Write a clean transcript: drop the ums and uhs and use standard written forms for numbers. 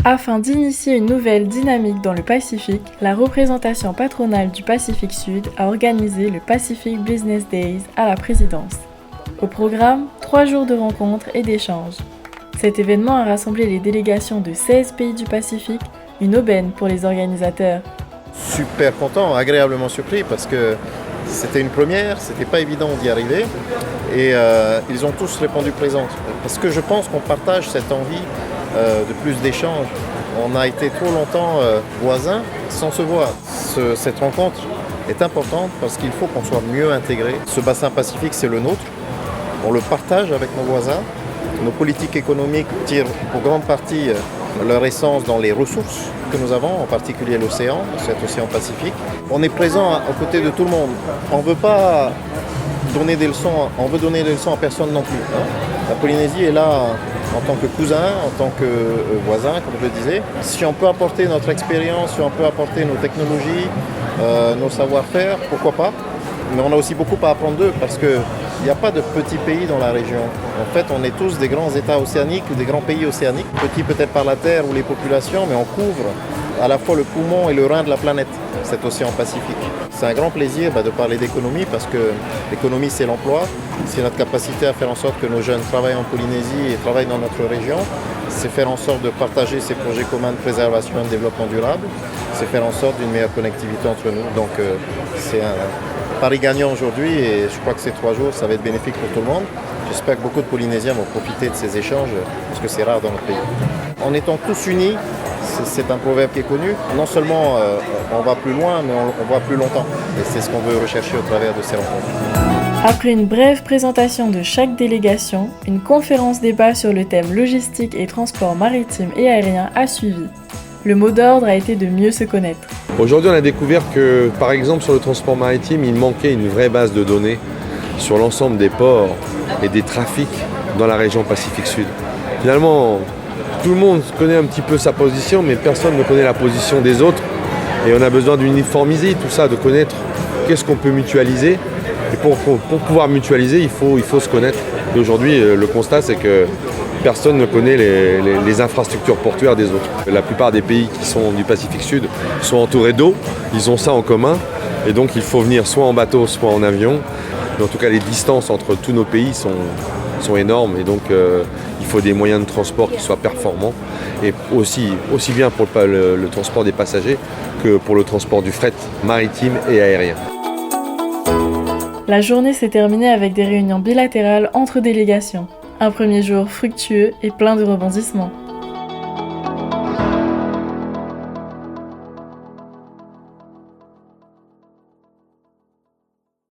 Afin d'initier une nouvelle dynamique dans le Pacifique, la représentation patronale du Pacifique Sud a organisé le Pacific Business Days à la présidence. Au programme, 3 jours de rencontres et d'échanges. Cet événement a rassemblé les délégations de 16 pays du Pacifique, une aubaine pour les organisateurs. Super content, agréablement surpris parce que c'était une première, c'était pas évident d'y arriver et ils ont tous répondu présent. Parce que je pense qu'on partage cette envie de plus d'échanges. On a été trop longtemps voisins sans se voir. Cette rencontre est importante parce qu'il faut qu'on soit mieux intégrés. Ce bassin pacifique, c'est le nôtre. On le partage avec nos voisins. Nos politiques économiques tirent pour grande partie leur essence dans les ressources que nous avons, en particulier l'océan, cet océan Pacifique. On est présent aux côtés de tout le monde. On ne veut pas donner des leçons, on veut donner des leçons à personne non plus. La Polynésie est là en tant que cousin, en tant que voisin, comme je le disais. Si on peut apporter notre expérience, si on peut apporter nos technologies, nos savoir-faire, pourquoi pas. Mais on a aussi beaucoup à apprendre d'eux parce qu'il n'y a pas de petits pays dans la région. En fait, on est tous des grands États océaniques, des grands pays océaniques, petits peut-être par la terre ou les populations, mais on couvre à la fois le poumon et le rein de la planète, cet océan Pacifique. C'est un grand plaisir de parler d'économie parce que l'économie, c'est l'emploi, c'est notre capacité à faire en sorte que nos jeunes travaillent en Polynésie et travaillent dans notre région, c'est faire en sorte de partager ces projets communs de préservation et de développement durable, c'est faire en sorte d'une meilleure connectivité entre nous. Donc c'est un pari gagnant aujourd'hui et je crois que ces 3 jours, ça va être bénéfique pour tout le monde. J'espère que beaucoup de Polynésiens vont profiter de ces échanges parce que c'est rare dans notre pays. En étant tous unis, c'est un proverbe qui est connu. Non seulement on va plus loin, mais on va plus longtemps. Et c'est ce qu'on veut rechercher au travers de ces rencontres. Après une brève présentation de chaque délégation, une conférence débat sur le thème logistique et transport maritime et aérien a suivi. Le mot d'ordre a été de mieux se connaître. Aujourd'hui, on a découvert que, par exemple, sur le transport maritime, il manquait une vraie base de données sur l'ensemble des ports et des trafics dans la région Pacifique Sud. Finalement, tout le monde connaît un petit peu sa position, mais personne ne connaît la position des autres. Et on a besoin d'uniformiser tout ça, de connaître qu'est-ce qu'on peut mutualiser. Et pour pouvoir mutualiser, il faut se connaître. Et aujourd'hui, le constat, c'est que personne ne connaît les infrastructures portuaires des autres. La plupart des pays qui sont du Pacifique Sud sont entourés d'eau, ils ont ça en commun. Et donc, il faut venir soit en bateau, soit en avion. Mais en tout cas, les distances entre tous nos pays sont énormes. Et donc, il faut des moyens de transport qui soient performants. Et aussi bien pour le transport des passagers que pour le transport du fret maritime et aérien. La journée s'est terminée avec des réunions bilatérales entre délégations. Un premier jour fructueux et plein de rebondissements.